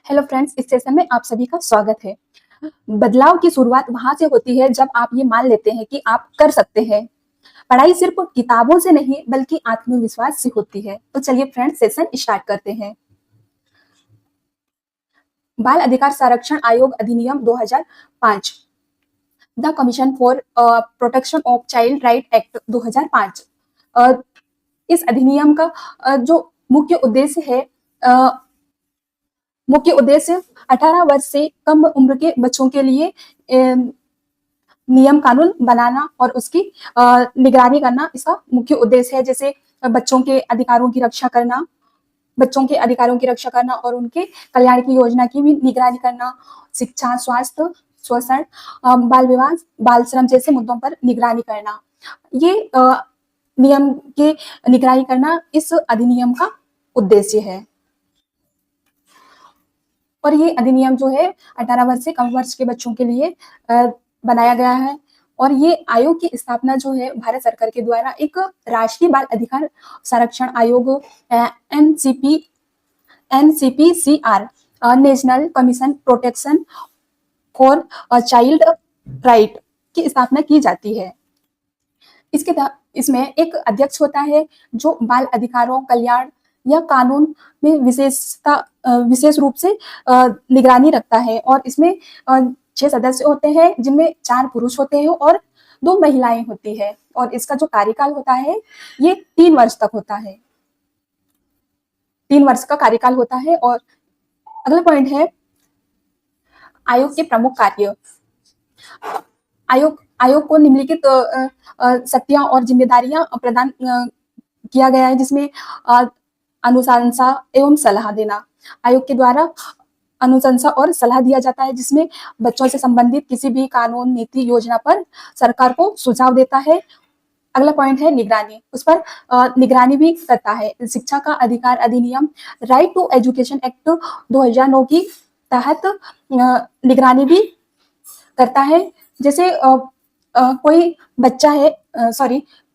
Hello friends, इस session में आप सभी का स्वागत है। बदलाव की शुरुआत वहां से होती है जब आप ये मान लेते हैं कि आप कर सकते हैं। पढ़ाई सिर्फ किताबों से नहीं बल्कि आत्मविश्वास से होती है। तो चलिए फ्रेंड्स, सेशन स्टार्ट करते हैं। बाल अधिकार संरक्षण आयोग अधिनियम 2005, the commission for protection of child right act 2005। इस अधिनियम का जो मुख्य उद्देश्य है, मुख्य उद्देश्य 18 वर्ष से कम उम्र के बच्चों के लिए नियम कानून बनाना और उसकी निगरानी करना इसका मुख्य उद्देश्य है। जैसे बच्चों के अधिकारों की रक्षा करना, और उनके कल्याण की योजना की भी निगरानी करना, शिक्षा, स्वास्थ्य, शोषण, बाल विवाह, बाल श्रम जैसे मुद्दों पर निगरानी करना। ये नियम के निगरानी करना इस अधिनियम का उद्देश्य है। और ये अधिनियम जो है 18 वर्ष से कम वर्ष के बच्चों के लिए बनाया गया है। और ये आयोग की स्थापना जो है भारत सरकार के द्वारा एक राष्ट्रीय बाल अधिकार संरक्षण आयोग NCPCR, national commission protection for child right की स्थापना की जाती है। इसमें एक अध्यक्ष होता है जो बाल अधिकारों, कल्याण या कानून में विशेष रूप से निगरानी रखता है। और इसमें 6 सदस्य होते हैं, जिनमें 4 पुरुष होते हैं और 2 महिलाएं होती है। और इसका जो कार्यकाल होता है ये 3 वर्ष तक होता है। 3 वर्ष का कार्यकाल होता है। और अगला पॉइंट है आयोग के प्रमुख कार्य। आयोग को निम्नलिखित शक्तियां और जिम्मेदारियां प्रदान किया गया है, जिसमें अनुशंसा एवं सलाह देना। आयोग के द्वारा अनुशंसा और सलाह दिया जाता है, जिसमें बच्चों से संबंधित किसी भी कानून, नीति, योजना पर सरकार को सुझाव देता है। अगला पॉइंट है निगरानी। उस पर निगरानी भी करता है। शिक्षा का अधिकार अधिनियम, राइट टू एजुकेशन एक्ट 2009 की तहत निगरानी भी करता है। जैसे कोई बच्चा है,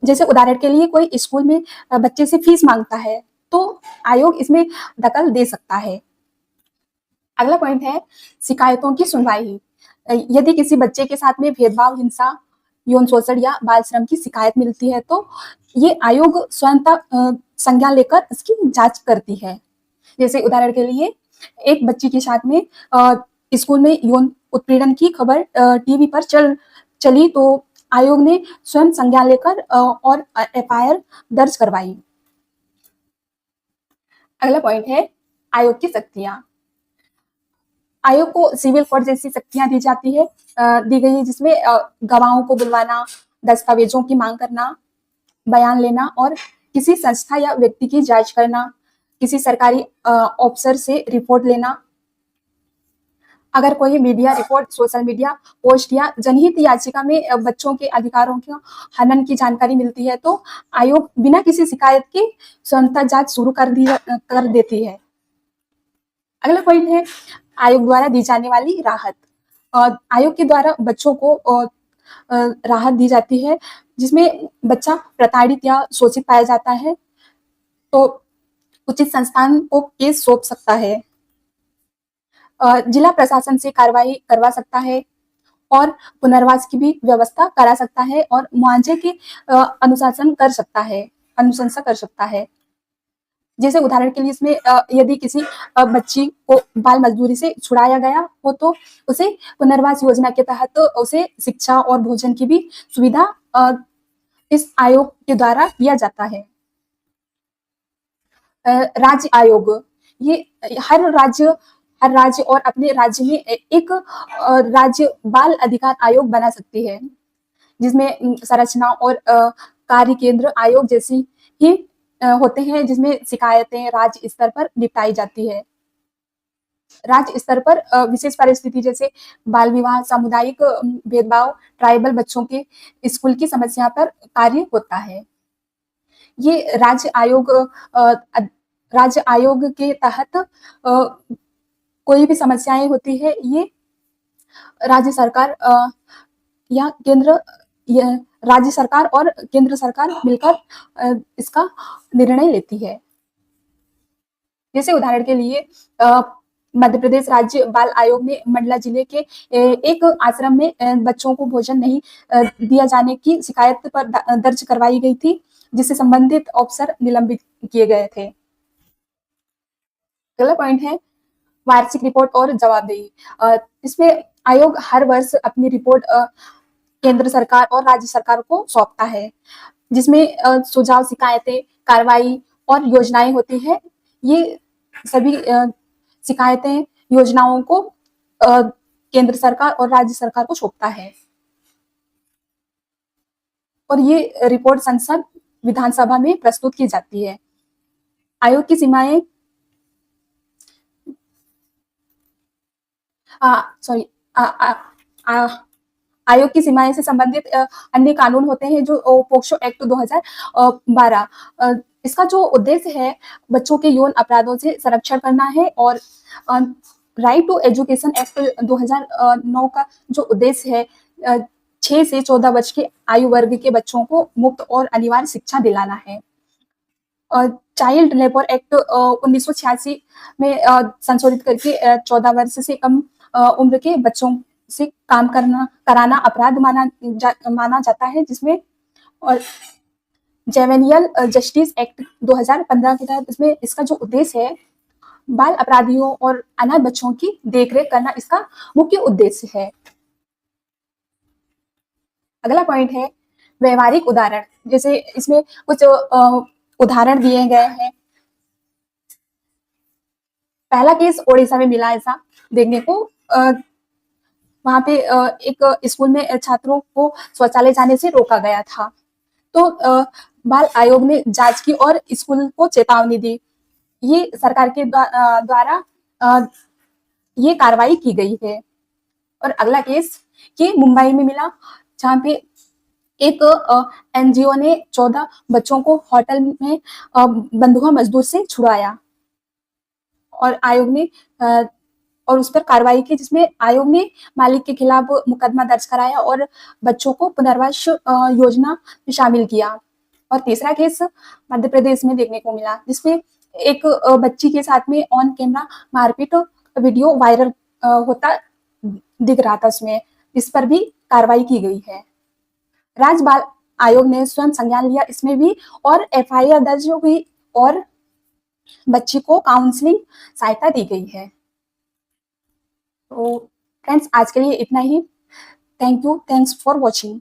जैसे उदाहरण के लिए कोई स्कूल में बच्चे से फीस मांगता है तो आयोग इसमें दखल दे सकता है। अगला पॉइंट है शिकायतों की सुनवाई। यदि किसी बच्चे के साथ में भेदभाव, हिंसा, यौन शोषण या बाल श्रम की शिकायत मिलती है तो ये आयोग स्वयं संज्ञान लेकर इसकी जांच करती है। जैसे उदाहरण के लिए एक बच्ची के साथ में स्कूल में यौन उत्पीड़न की खबर टीवी पर चली तो आयोग ने स्वयं संज्ञान लेकर और FIR दर्ज करवाई। अगला पॉइंट है आयोग की शक्तियां। आयोग को सिविल कोर्ट जैसी शक्तियां दी गई है, जिसमें गवाहों को बुलवाना, दस्तावेजों की मांग करना, बयान लेना और किसी संस्था या व्यक्ति की जांच करना, किसी सरकारी अफसर से रिपोर्ट लेना। अगर कोई media report, social media post या जनहित याचिका में बच्चों के अधिकारों के हनन की जानकारी मिलती है तो आयोग बिना किसी शिकायत के स्वतंत्र जांच शुरू कर देती है। अगला पॉइंट है आयोग द्वारा दी जाने वाली राहत। आयोग के द्वारा बच्चों को राहत दी जाती है, जिसमें बच्चा प्रताड़ित या शोषित पाया जाता है तो उचित संस्थान को केस सौंप सकता है, जिला प्रशासन से कार्रवाई करवा सकता है और पुनर्वास की भी व्यवस्था करा सकता है और मुआवजे की अनुशंसा कर सकता है। जैसे उदाहरण के लिए इसमें यदि किसी बच्ची को बाल मजदूरी से छुड़ाया गया हो तो उसे पुनर्वास योजना के तहत उसे शिक्षा और भोजन की भी सुविधा इस आयोग के द्वारा किया जाता है। राज्य आयोग, ये हर राज्य और अपने राज्य में एक राज्य बाल अधिकार आयोग बना सकती है, जिसमें संरचना और कार्य केंद्र आयोग जैसी ही होते हैं, जिसमें शिकायतें राज्य स्तर पर निपटाई जाती है। राज्य स्तर पर विशेष परिस्थिति जैसे बाल विवाह, सामुदायिक भेदभाव, ट्राइबल बच्चों के स्कूल की समस्या पर कार्य होता है। ये राज्य आयोग के तहत कोई भी समस्याएं होती है, ये राज्य सरकार राज्य सरकार और केंद्र सरकार मिलकर इसका निर्णय लेती है। जैसे उदाहरण के लिए मध्य प्रदेश राज्य बाल आयोग ने मंडला जिले के एक आश्रम में बच्चों को भोजन नहीं दिया जाने की शिकायत पर दर्ज करवाई गई थी, जिससे संबंधित अफसर निलंबित किए गए थे। अगला पॉइंट है वार्षिक रिपोर्ट और जवाबदेही। इसमें आयोग हर वर्ष अपनी रिपोर्ट केंद्र सरकार और राज्य सरकार को सौंपता है, जिसमें सुझाव, शिकायतें, कार्रवाई और योजनाएं होती है। ये सभी शिकायतें, योजनाओं को केंद्र सरकार और राज्य सरकार को सौंपता है और ये रिपोर्ट संसद, विधानसभा में प्रस्तुत की जाती है। आयोग की सीमाएं आयोग की सीमाएं से संबंधित अन्य कानून होते हैं, जो पोक्सो एक्ट 2012। इसका जो उद्देश्य है बच्चों के यौन अपराधों से संरक्षण करना है, और राइट टू एजुकेशन एक्ट 2009 का जो उद्देश्य है 6 से 14 वर्ष के आयु वर्ग के बच्चों को मुफ्त और अनिवार्य शिक्षा दिलाना है। चाइल्ड लेबर एक्ट 1986 में संशोधित करके 14 वर्ष से कम उम्र के बच्चों से काम कराना अपराध माना जाता है, जिसमें और जेवेनियल जस्टिस एक्ट 2015 के तहत इसमें इसका जो उद्देश्य है बाल अपराधियों और अनाथ बच्चों की देखरेख करना इसका मुख्य उद्देश्य है। अगला पॉइंट है व्यवहारिक उदाहरण। जैसे इसमें कुछ उदाहरण दिए गए हैं। पहला केस ओडिशा में मिला ऐसा देखने को। वहां पे एक स्कूल में छात्रों को शौचालय जाने से रोका गया था, तो बाल आयोग ने जांच की और स्कूल को चेतावनी दी। ये सरकार के द्वारा ये कार्रवाई की गई है। और अगला केस ये मुंबई में मिला, जहाँ पे एक एनजीओ ने 14 बच्चों को होटल में बंधुआ मजदूर से छुड़ाया और आयोग ने और उस पर कार्रवाई की, जिसमें आयोग ने मालिक के खिलाफ मुकदमा दर्ज कराया और बच्चों को पुनर्वास योजना में शामिल किया। और तीसरा केस मध्य प्रदेश में देखने को मिला, जिसमें एक बच्ची के साथ में ऑन कैमरा मारपीट वीडियो वायरल होता दिख रहा था उसमें। इस पर भी कार्रवाई की गई है। राज्य बाल आयोग ने स्वयं संज्ञान लिया इसमें भी, और एफआईआर दर्ज हुई और बच्ची को काउंसलिंग सहायता दी गई है। तो फ्रेंड्स, आज के लिए इतना ही। Thank you, thanks for watching.